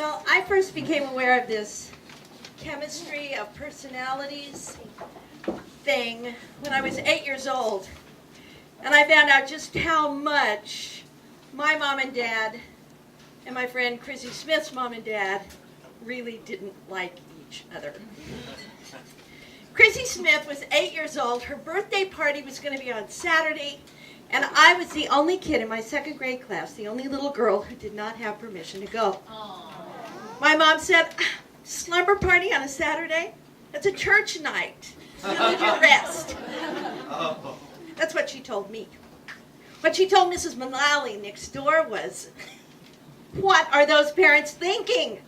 Well, I first became aware of this chemistry of personalities thing when I was 8 years old. And I found out just how much my mom and dad and my friend Chrissy Smith's mom and dad really didn't like each other. Chrissy Smith was 8 years old. Her birthday party was going to be on Saturday, and I was the only kid in my second grade class, the only little girl who did not have permission to go. My mom said, slumber party on a Saturday? That's a church night. You need your rest. That's what she told me. What she told Mrs. Mullally next door was, what are those parents thinking?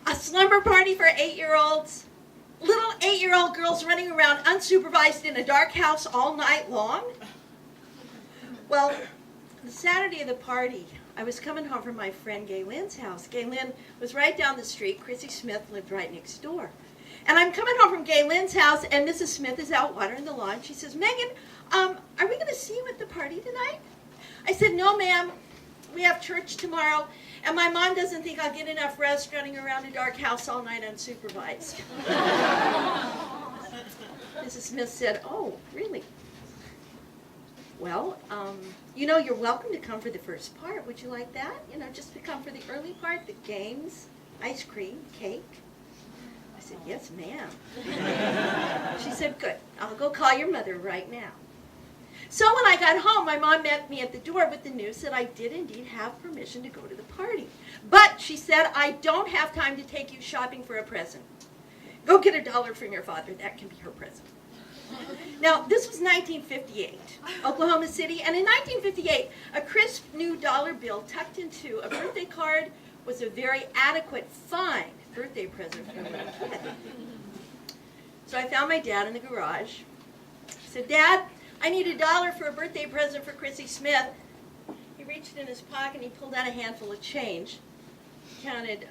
A slumber party for 8-year-olds? Little 8-year-old girls running around unsupervised in a dark house all night long? Well, the Saturday of the party, I was coming home from my friend Gay Lynn's house. Gay Lynn was right down the street. Chrissy Smith lived right next door. And I'm coming home from Gay Lynn's house, and Mrs. Smith is out watering the lawn. She says, Megan, are we going to see you at the party tonight? I said, no, ma'am. We have church tomorrow, and my mom doesn't think I'll get enough rest running around a dark house all night unsupervised. Mrs. Smith said, oh, really? Well, you're welcome to come for the first part. Would you like that? Just to come for the early part, the games, ice cream, cake. I said, yes, ma'am. She said, good. I'll go call your mother right now. So when I got home, my mom met me at the door with the news that I did indeed have permission to go to the party. But she said, I don't have time to take you shopping for a present. Go get $1 from your father. That can be her present. Now, this was 1958, Oklahoma City. And in 1958, a crisp new dollar bill tucked into a birthday card was a very adequate, fine birthday present for a little kid. So I found my dad in the garage. I said, Dad, I need $1 for a birthday present for Chrissy Smith. He reached in his pocket and he pulled out a handful of change. He counted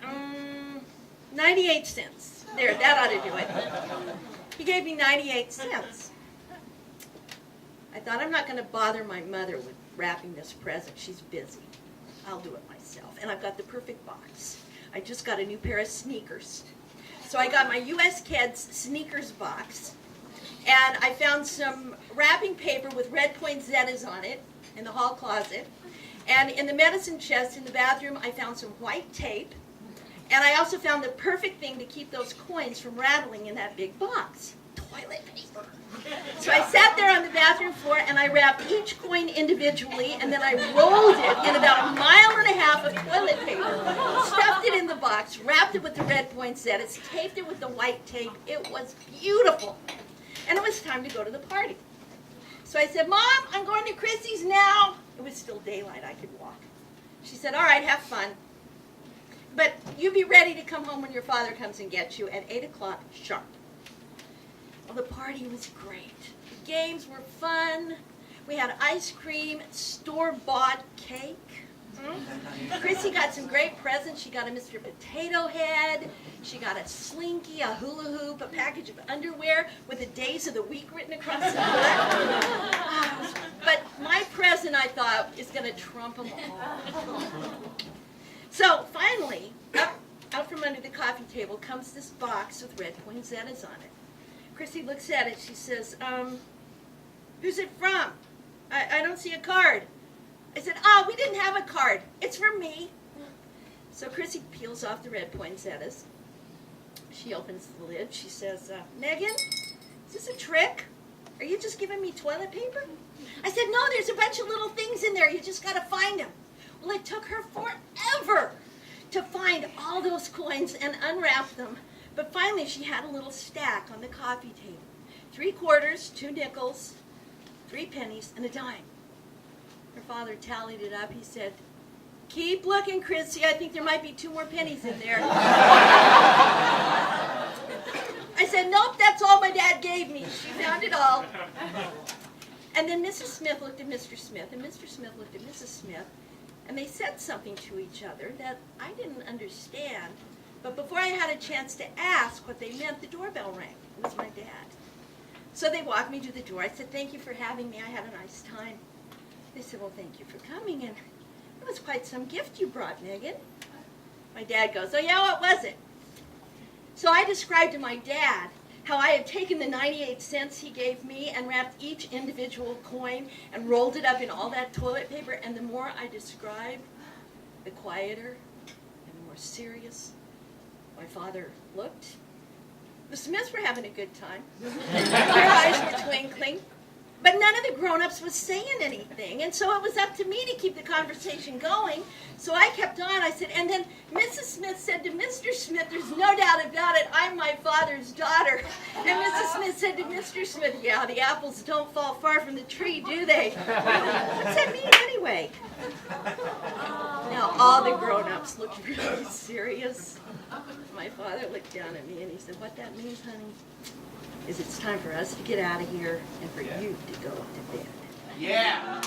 98 cents. There, that ought to do it. He gave me 98 cents. I thought, I'm not going to bother my mother with wrapping this present. She's busy. I'll do it myself. And I've got the perfect box. I just got a new pair of sneakers. So I got my U.S. Kids sneakers box. And I found some wrapping paper with red poinsettias on it in the hall closet. And in the medicine chest in the bathroom, I found some white tape. And I also found the perfect thing to keep those coins from rattling in that big box. Toilet paper. So I sat there on the bathroom floor and I wrapped each coin individually, and then I rolled it in about 1.5 miles of toilet paper, stuffed it in the box, wrapped it with the red poinsettias, taped it with the white tape. It was beautiful. And it was time to go to the party. So I said, Mom, I'm going to Chrissy's now. It was still daylight. I could walk. She said, all right, have fun. But you be ready to come home when your father comes and gets you at 8 o'clock sharp. Well, the party was great. The games were fun. We had ice cream, store-bought cake. Chrissy got some great presents. She got a Mr. Potato Head. She got a slinky, a hula hoop, a package of underwear with the days of the week written across the butt. But my present, I thought, is going to trump them all. So finally, out from under the coffee table comes this box with red poinsettias on it. Chrissy looks at it. She says, who's it from? I don't see a card. I said, oh, we didn't have a card. It's from me. So Chrissy peels off the red poinsettias. She opens the lid. She says, Megan, is this a trick? Are you just giving me toilet paper? I said, no, there's a bunch of little things in there. You just got to find them. Well, it took her forever to find all those coins and unwrap them. But finally, she had a little stack on the coffee table. 3 quarters, 2 nickels, 3 pennies, and a dime. Her father tallied it up. He said, keep looking, Chrissy. I think there might be 2 more pennies in there. I said, nope, that's all my dad gave me. She found it all. And then Mrs. Smith looked at Mr. Smith, and Mr. Smith looked at Mrs. Smith, and they said something to each other that I didn't understand. But before I had a chance to ask what they meant, the doorbell rang. It was my dad. So they walked me to the door. I said, thank you for having me. I had a nice time. They said, well, thank you for coming. And it was quite some gift you brought, Megan. My dad goes, oh yeah, what was it? So I described to my dad how I had taken the 98 cents he gave me and wrapped each individual coin and rolled it up in all that toilet paper. And the more I described, the quieter and the more serious my father looked. The Smiths were having a good time. Their eyes were twinkling. But none of the grown-ups was saying anything, and so it was up to me to keep the conversation going. So I kept on. I said, and then Mrs. Smith said to Mr. Smith, there's no doubt about it, I'm my father's daughter. And Mrs. Smith said to Mr. Smith, yeah, the apples don't fall far from the tree, do they? What's that mean anyway? Now all the grown-ups looked really serious. My father looked down at me and he said, what that means, honey, is it's time for us to get out of here and for you to go to bed. Yeah.